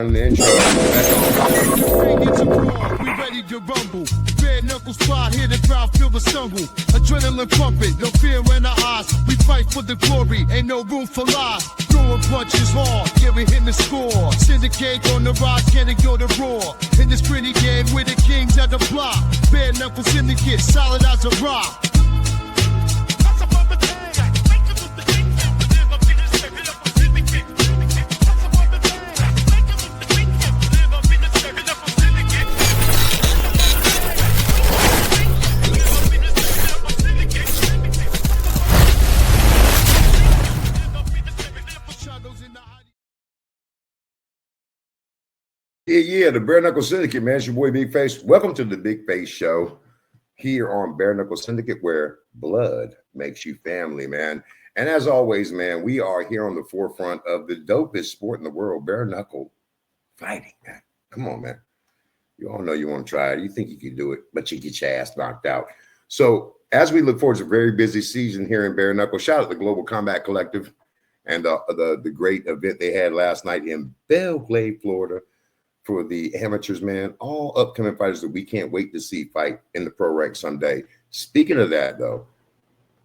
On the intro. We ready to rumble. Bare knuckle spot, hear the crowd feel the stumble. Adrenaline pumping, no fear in our eyes. We fight for the glory, ain't no room for lies. Throwing punches hard, yeah, we hitting the score. Syndicate on the rise, can it go to roar? In this pretty game, we're the kings of the block. Bare knuckle syndicate, solid as a rock. Yeah, the Bare Knuckle Syndicate, man. It's your boy Big Face. Welcome to the Big Face Show here on Bare Knuckle Syndicate, where blood makes you family, man. And as always, man, we are here on the forefront of the dopest sport in the world, bare knuckle fighting, man. Come on, man. You all know you want to try it. You think you can do it, but you get your ass knocked out. So as we look forward to a very busy season here in bare knuckle, shout out to the Global Combat Collective and the great event they had last night in Belle Glade, Florida, for the amateurs, man. All upcoming fighters that we can't wait to see fight in the pro ranks someday. Speaking of that, though,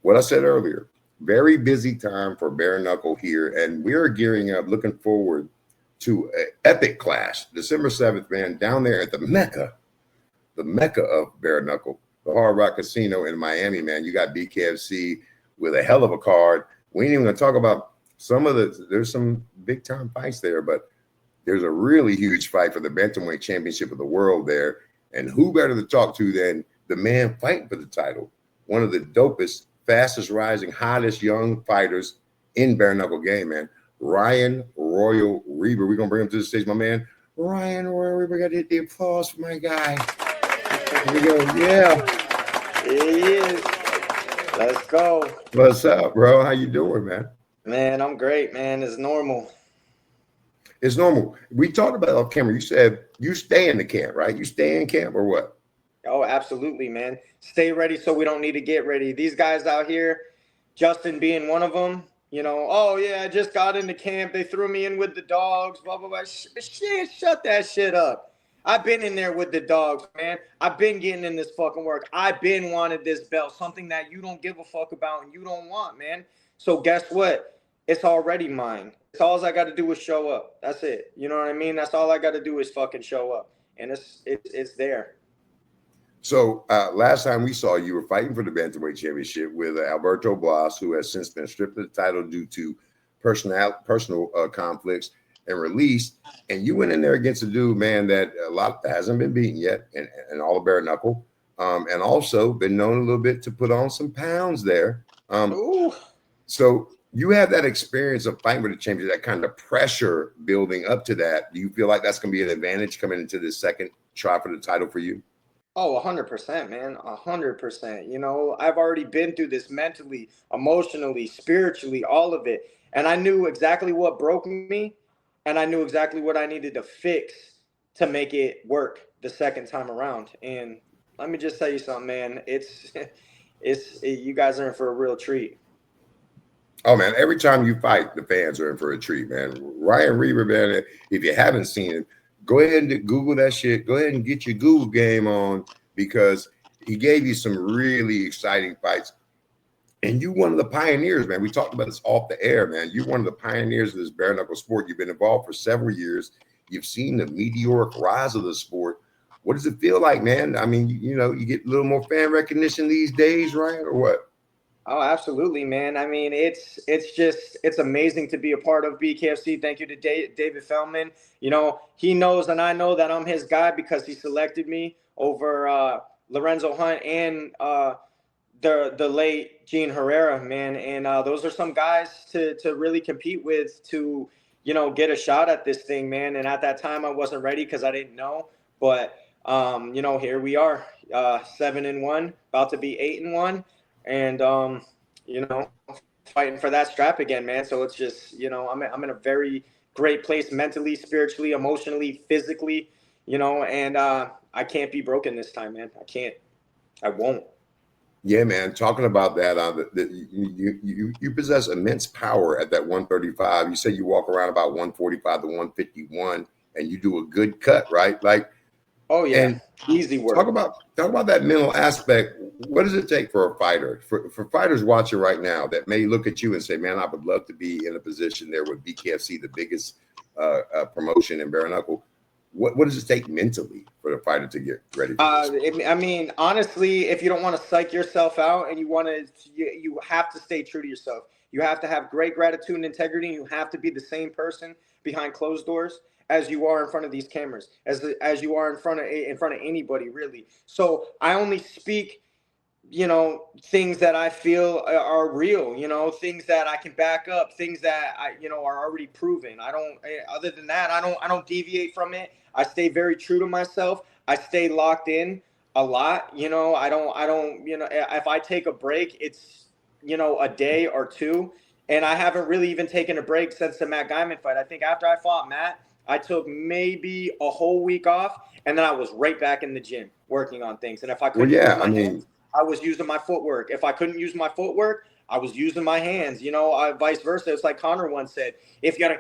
what I said earlier, very busy time for bare knuckle here, and we're gearing up, looking forward to an epic clash, December 7th, man, down there at the Mecca of bare knuckle, the Hard Rock Casino in Miami, man. You got BKFC with a hell of a card. We ain't even gonna talk about there's some big time fights there, but there's a really huge fight for the bantamweight championship of the world there. And who better to talk to than the man fighting for the title? One of the dopest, fastest rising, hottest young fighters in bare knuckle game, man. Ryan Royal Reber. We're going to bring him to the stage, my man. Ryan Royal Reber. Got to hit the applause for my guy. Here we go. Yeah. He is. Let's go. What's up, bro? How you doing, man? Man, I'm great, man. It's normal. It's normal. We talked about it off camera. You said you stay in the camp, right? You stay in camp or what? Oh, absolutely, man. Stay ready so we don't need to get ready. These guys out here, Justin being one of them, oh, yeah, I just got into camp. They threw me in with the dogs, blah, blah, blah. Shut that shit up. I've been in there with the dogs, man. I've been getting in this fucking work. I've been wanted this belt, something that you don't give a fuck about and you don't want, man. So guess what? It's already mine. It's all I got to do is show up. That's it. You know what I mean? That's all I got to do is fucking show up. And it's there. So last time we saw you were fighting for the bantamweight championship with Alberto Blas, who has since been stripped of the title due to personal conflicts and released. And you went in there against a dude, man, that hasn't been beaten yet, and all bare knuckle, and also been known a little bit to put on some pounds there. So you have that experience of fighting for the championship, that kind of pressure building up to that. Do you feel like that's going to be an advantage coming into this second try for the title for you? Oh, 100%, man. 100%. I've already been through this mentally, emotionally, spiritually, all of it. And I knew exactly what broke me, and I knew exactly what I needed to fix to make it work the second time around. And let me just tell you something, man. You guys are in for a real treat. Oh, man, every time you fight, the fans are in for a treat, man. Ryan Reber, man, if you haven't seen it, go ahead and Google that shit. Go ahead and get your Google game on, because he gave you some really exciting fights. And you're one of the pioneers, man. We talked about this off the air, man. You're one of the pioneers of this bare knuckle sport. You've been involved for several years. You've seen the meteoric rise of the sport. What does it feel like, man? I mean, you get a little more fan recognition these days, right? Or what? Oh, absolutely, man. I mean, it's amazing to be a part of BKFC. Thank you to David Feldman. He knows and I know that I'm his guy because he selected me over Lorenzo Hunt and the late Gene Herrera, man. And those are some guys to really compete with to, get a shot at this thing, man. And at that time, I wasn't ready because I didn't know. But, here we are, 7-1, about to be 8-1. And, fighting for that strap again, man. So it's just, I'm in a very great place mentally, spiritually, emotionally, physically, and I can't be broken this time, man. I won't. Yeah, man. Talking about that, you possess immense power at that 135. You say you walk around about 145 to 151. and you do a good cut, right? Like, oh yeah, and easy work. talk about that mental aspect. What does it take for a fighter, for fighters watching right now that may look at you and say, man, I would love to be in a position there with BKFC, the biggest promotion in bare knuckle. What does it take mentally for the fighter to get ready for this? I mean, honestly, if you don't want to psych yourself out and you have to stay true to yourself. You have to have great gratitude and integrity. And you have to be the same person behind closed doors as you are in front of these cameras, as you are in front of anybody, really. So I only speak, things that I feel are real, things that I can back up, things that are already proven. Other than that, I don't deviate from it. I stay very true to myself. I stay locked in a lot. I don't, if I take a break, it's, a day or two. And I haven't really even taken a break since the Matt Guyman fight. I think after I fought Matt, I took maybe a whole week off, and then I was right back in the gym working on things. And if I couldn't use my hands, I was using my footwork. If I couldn't use my footwork, I was using my hands. Vice versa. It's like Connor once said: if your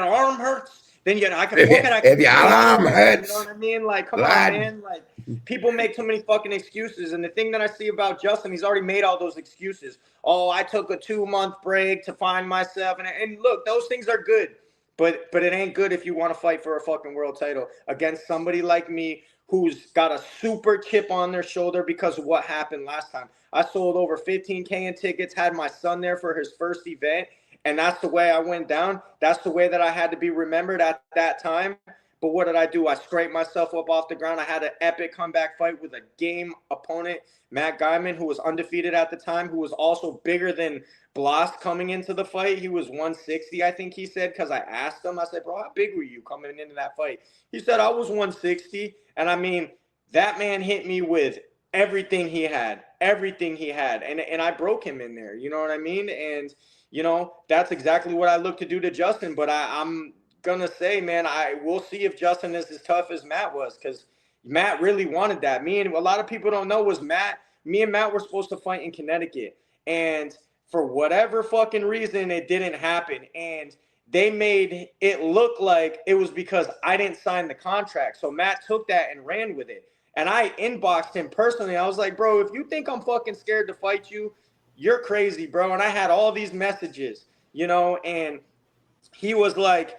arm hurts, then I can. If your arm hurts, you know what I mean? Like, come on, man. Like, people make too many fucking excuses. And the thing that I see about Justin, he's already made all those excuses. Oh, I took a 2-month break to find myself, and look, those things are good. But it ain't good if you want to fight for a fucking world title against somebody like me who's got a super chip on their shoulder because of what happened last time. I sold over 15K in tickets, had my son there for his first event, and that's the way I went down. That's the way that I had to be remembered at that time. But what did I do? I scraped myself up off the ground. I had an epic comeback fight with a game opponent, Matt Guyman, who was undefeated at the time, who was also bigger than Blas coming into the fight. He was 160, I think he said, because I asked him. I said, bro, how big were you coming into that fight? He said, I was 160. And I mean, that man hit me with everything he had. And I broke him in there. You know what I mean? And, that's exactly what I look to do to Justin. But I'm gonna say, man, we'll see if Justin is as tough as Matt was, because Matt really wanted that. Me and a lot of people don't know was me and Matt were supposed to fight in Connecticut, and for whatever fucking reason it didn't happen, and they made it look like it was because I didn't sign the contract. So Matt took that and ran with it, and I inboxed him personally. I was like, bro, if you think I'm fucking scared to fight you, you're crazy, bro. And I had all these messages, and he was like,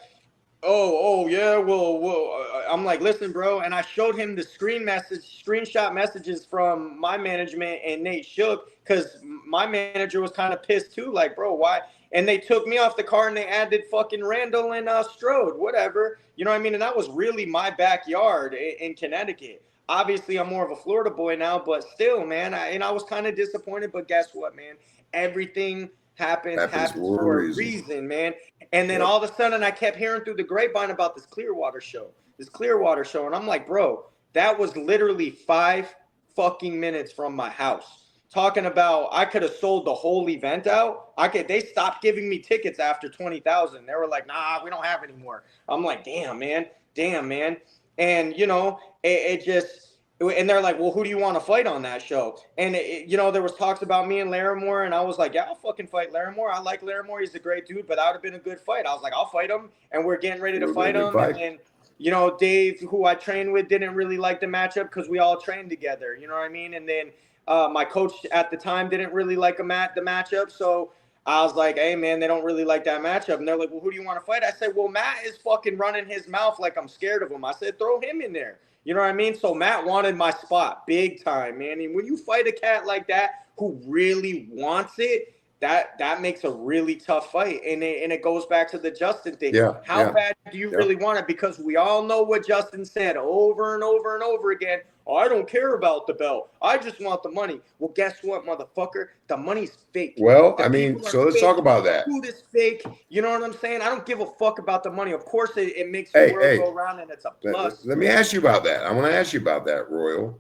oh yeah, well, I'm like, listen, bro. And I showed him the screenshot messages from my management and Nate Shook, because my manager was kind of pissed too, like, bro, why? And they took me off the card and they added fucking Randall and Strode, whatever. You know what I mean? And that was really my backyard in Connecticut. Obviously, I'm more of a Florida boy now, but still, man, I was kind of disappointed. But guess what, man? Everything happens for a reason, man. And then all of a sudden I kept hearing through the grapevine about this Clearwater show. And I'm like, bro, that was literally 5 fucking minutes from my house. Talking about I could have sold the whole event out. They stopped giving me tickets after 20,000. They were like, nah, we don't have any more. I'm like, damn, man. And, it just, and they're like, well, who do you want to fight on that show? And, there was talks about me and Larimore, and I was like, yeah, I'll fucking fight Larimore. I like Larimore. He's a great dude, but that would have been a good fight. I was like, I'll fight him, and we're getting ready to fight him. And then, Dave, who I trained with, didn't really like the matchup because we all trained together. You know what I mean? And then my coach at the time didn't really like the matchup, so I was like, hey, man, they don't really like that matchup. And they're like, well, who do you want to fight? I said, well, Matt is fucking running his mouth like I'm scared of him. I said, throw him in there. You know what I mean? So Matt wanted my spot big time, man. And when you fight a cat like that who really wants it, that makes a really tough fight. And it goes back to the Justin thing. How bad do you really want it? Because we all know what Justin said over and over and over again. Oh, I don't care about the belt. I just want the money. Well, guess what, motherfucker? The money's fake. Well, I mean, so let's talk about that. Food is fake. You know what I'm saying? I don't give a fuck about the money. Of course, it makes the world go round, and it's a plus. Let me ask you about that. I want to ask you about that, Royal.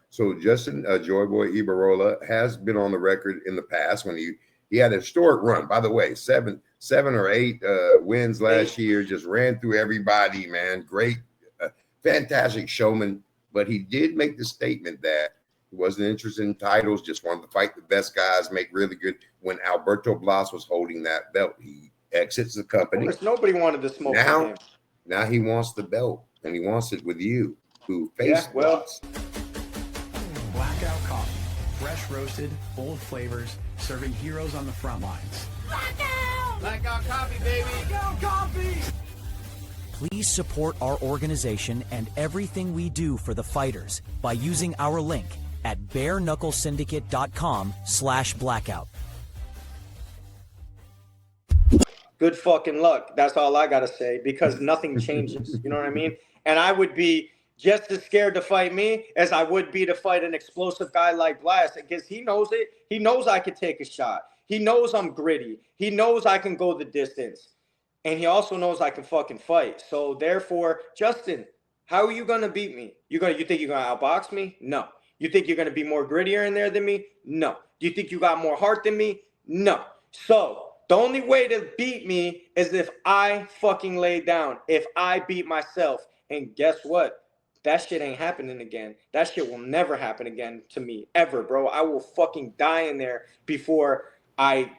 So Justin Joyboy Ibarola has been on the record in the past when he had a historic run. By the way, seven or eight wins last year. Just ran through everybody, man. Great, fantastic showman. But he did make the statement that he wasn't interested in titles, just wanted to fight the best guys, make really good. When Alberto Blas was holding that belt, he exits the company. Nobody wanted to smoke him. Now he wants the belt, and he wants it with you, who Yeah, faced well, Watts. Blackout coffee, fresh roasted, bold flavors, serving heroes on the front lines. Blackout coffee, baby. Blackout coffee. Please support our organization and everything we do for the fighters by using our link at bareknucklesyndicate.com/blackout. good fucking luck. That's all I gotta say, because nothing changes. You know what I mean? And I would be just as scared to fight me as I would be to fight an explosive guy like Blast, because he knows it. He knows I could take a shot. He knows I'm gritty. He knows I can go the distance. And he also knows I can fucking fight. So therefore, Justin, how are you gonna beat me? You think you're gonna outbox me? No. You think you're gonna be more grittier in there than me? No. Do you think you got more heart than me? No. So the only way to beat me is if I fucking lay down, if I beat myself. And guess what? That shit ain't happening again. That shit will never happen again to me, ever, bro. I will fucking die in there before I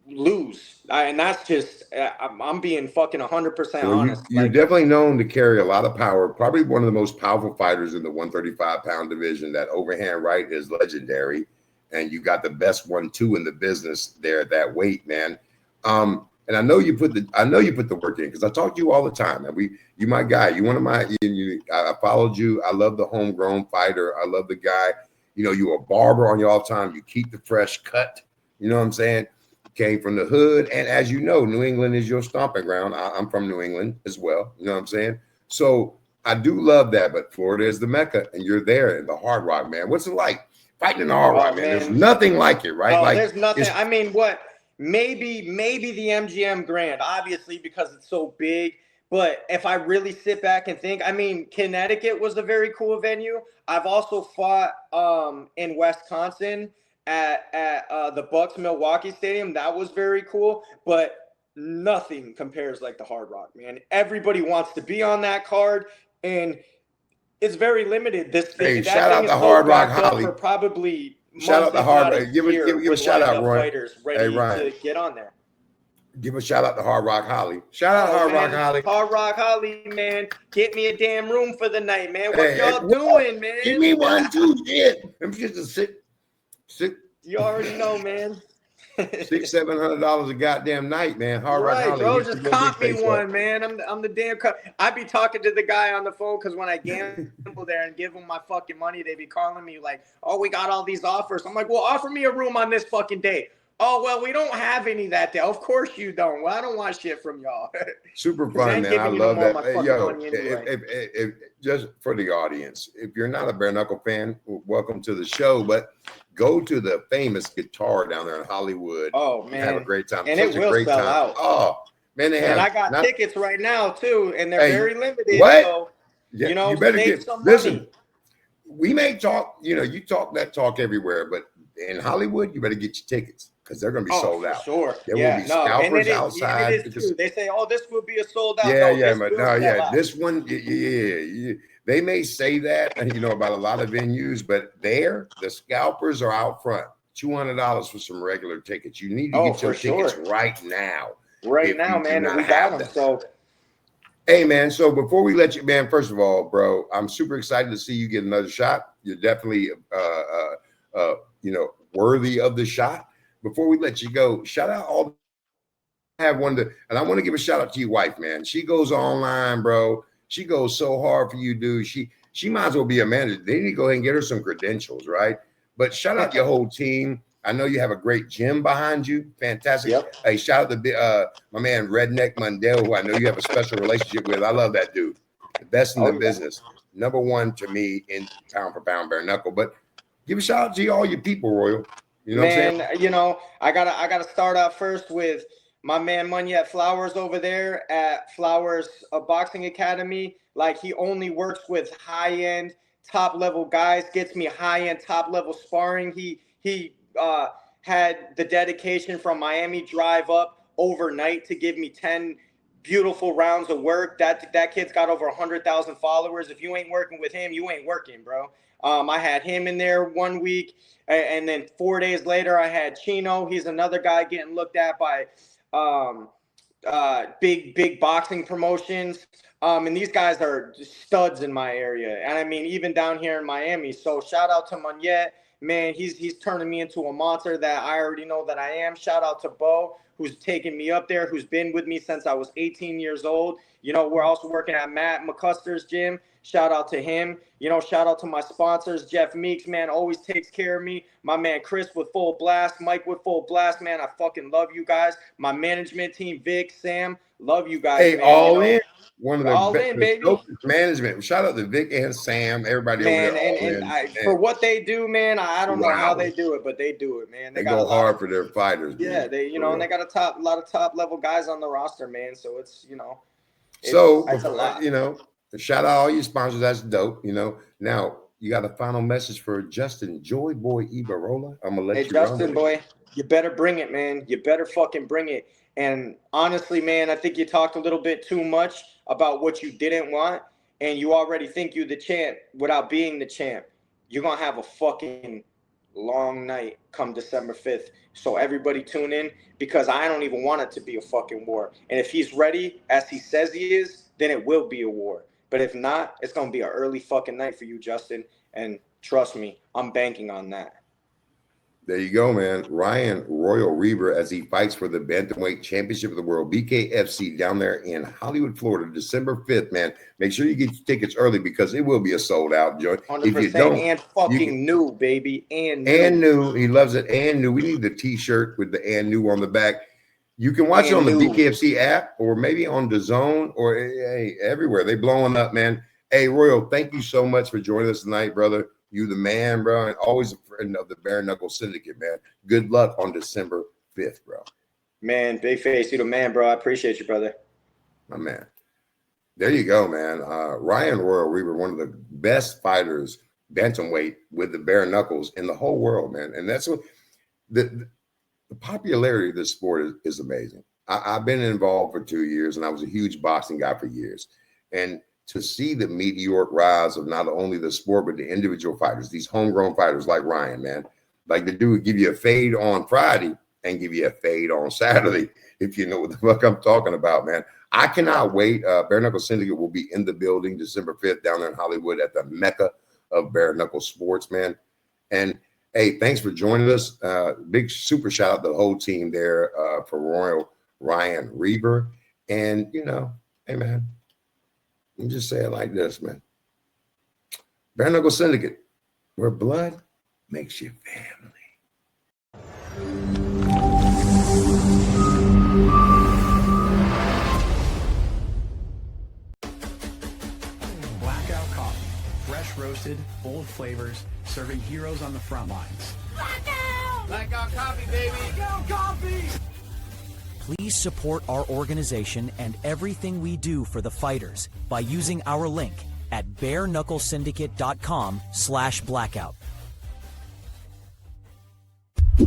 lose. And that's just, I'm being fucking 100% honest. You're definitely known to carry a lot of power, probably one of the most powerful fighters in the 135-pound division. That overhand right is legendary. And you got the best 1-2 in the business there at that weight, man. And I know you put the work in, because I talk to you all the time. And you my guy. You one of my. I followed you. I love the homegrown fighter. I love the guy. You know, you a barber on you all the time. You keep the fresh cut. You know what I'm saying? Came from the hood, and as you know, New England is your stomping ground. I'm from New England as well. You know what I'm saying? So I do love that. But Florida is the Mecca, and you're there in the Hard Rock, man. What's it like fighting in the Hard Rock, man? There's nothing like it, right? Oh, like there's nothing. I mean, what? Maybe the MGM Grand, obviously, because it's so big. But if I really sit back and think, I mean, Connecticut was a very cool venue. I've also fought in Wisconsin at the Bucks Milwaukee Stadium. That was very cool, but nothing compares like the Hard Rock, man. Everybody wants to be on that card, and it's very limited. Shout out to Hard Rock Holly. For probably shout out to Hard Rock. Give a shout out, Ryan. Fighters ready to get on there. Give a shout out to Hard Rock Holly. Shout out Hard Rock Holly. Hard Rock Holly, man. Get me a damn room for the night, man. What y'all doing, man? Give me one, too. Shit. I'm just a sick. You already know, man. $600-700 a goddamn night, man. Hard Rock Holly. Bro, just cop me one, man. I'm the damn I be talking to the guy on the phone, because when I gamble there and give him my fucking money, they be calling me like, oh, we got all these offers. I'm like, well, offer me a room on this fucking day. Oh, well, we don't have any that day. Of course you don't. Well, I don't want shit from y'all. Super fun, man. I love that. If just for the audience, if you're not a Bare Knuckle fan, welcome to the show. But go to the famous guitar down there in Hollywood. Oh, man. Have a great time. And it will sell out. Oh, man. And I got tickets right now, too, and they're very limited. What? So, yeah, you know, you better save some listen. money. We may talk, you talk that talk everywhere, but in Hollywood, you better get your tickets, because they're going to be sold out. Sure. There will be scalpers outside. It is true. They say, oh, this will be a sold out. This one, they may say that, about a lot of venues, but the scalpers are out front. $200 for some regular tickets. You need to get your tickets right now. Right now, man. And we got them. So, hey, man. So before we let you, man, first of all, bro, I'm super excited to see you get another shot. You're definitely, worthy of the shot. Before we let you go, shout out all. I have one and I want to give a shout out to your wife, man. She goes online, bro. She goes so hard for you, dude. She might as well be a manager. They need to go ahead and get her some credentials, right? But shout out your whole team. I know you have a great gym behind you. Fantastic. Yep. Hey, shout out to my man Redneck Mundell, who I know you have a special relationship with. I love that dude. The best in the business. Number one to me in pound for pound Bare Knuckle. But give a shout out to all your people, Royal. You know what I'm saying? I gotta start out first with my man Munyet Flowers over there at Flowers Boxing Academy. Like, he only works with high-end, top-level guys, gets me high-end, top-level sparring. He had the dedication from Miami drive up overnight to give me 10 beautiful rounds of work. That kid's got over 100,000 followers. If you ain't working with him, you ain't working, bro. I had him in there 1 week, and then 4 days later, I had Chino. He's another guy getting looked at by big boxing promotions. And these guys are studs in my area. And I mean, even down here in Miami. So shout out to Monette. Man, he's turning me into a monster that I already know that I am. Shout out to Bo, who's taken me up there, who's been with me since I was 18 years old. You know, we're also working at Matt McCuster's gym. Shout out to him. You know, shout out to my sponsors. Jeff Meeks, man, always takes care of me. My man Chris with Full Blast. Mike with Full Blast, man. I fucking love you guys. My management team, Vic, Sam, love you guys. Hey, man. all you know? in. One of the all best in, baby. management. Shout out to Vic and Sam, everybody Man, over there. and for what they do, man, I don't know how they do it, but they do it, man. They go hard for their fighters. Yeah, man. they, you know, and they got a lot of top level guys on the roster, man. So it's, you know, it's a lot. You know, shout out all your sponsors. That's dope. You know, now you got a final message for Justin Joy Boy Ibarola. I'm gonna let you. Justin boy, you better bring it, man. You better fucking bring it. And honestly, man, I think you talked a little bit too much about what you didn't want, and you already think you're the champ without being the champ. You're gonna have a fucking long night come December 5th. So everybody tune in, because I don't even want it to be a fucking war. And if he's ready, as he says he is, then it will be a war. But if not, it's gonna be an early fucking night for you, Justin. And trust me, I'm banking on that. There you go, man. Ryan Royal Reber, as he fights for the Bantamweight Championship of the World, BKFC, down there in Hollywood, Florida, December 5th, man. Make sure you get your tickets early, because it will be a sold-out joint. 100%. If you don't, and fucking new, baby. And new. He loves it. And new. We need the T-shirt with the and new on the back. You can watch it on the BKFC app, or maybe on DAZN, or hey, everywhere. They blowing up, man. Hey, Royal, thank you so much for joining us tonight, brother. You the man, bro, and always a friend of the Bare Knuckle Syndicate, man. Good luck on December 5th, bro. Man, big face, you the man, bro. I appreciate you, brother. My man. There you go, man. Ryan Royal Reber, one of the best fighters, bantamweight, with the bare knuckles in the whole world, man. And that's what the popularity of this sport is amazing. I've been involved for 2 years, and I was a huge boxing guy for years. And to see the meteoric rise of not only the sport, but the individual fighters, these homegrown fighters like Ryan, man. Like the dude give you a fade on Friday and give you a fade on Saturday, if you know what the fuck I'm talking about, man. I cannot wait. Bare Knuckle Syndicate will be in the building December 5th down there in Hollywood at the mecca of bare knuckle sports, man. And hey, thanks for joining us. Big super shout out to the whole team there for Royal Ryan Reber. And, you know, hey, man, let me just say it like this, man. Bare Knuckle Syndicate, where blood makes you family. Blackout coffee. Fresh roasted, bold flavors, serving heroes on the front lines. Blackout coffee, baby. Go coffee. Please support our organization and everything we do for the fighters by using our link at bareknucklesyndicate.com/blackout. We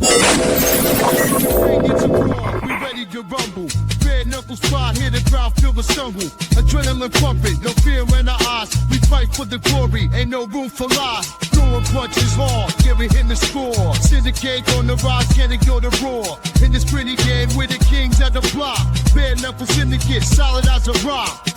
ready to rumble. Bare knuckle squad, hear the crowd feel the stumble. Adrenaline pumping, no fear in our eyes. We fight for the glory, ain't no room for lies. Throwing punches hard, giving him the score. Syndicate on the rise, can it go to roar? In this pretty game, we're the kings at the block. Bare knuckle syndicate, solid as a rock.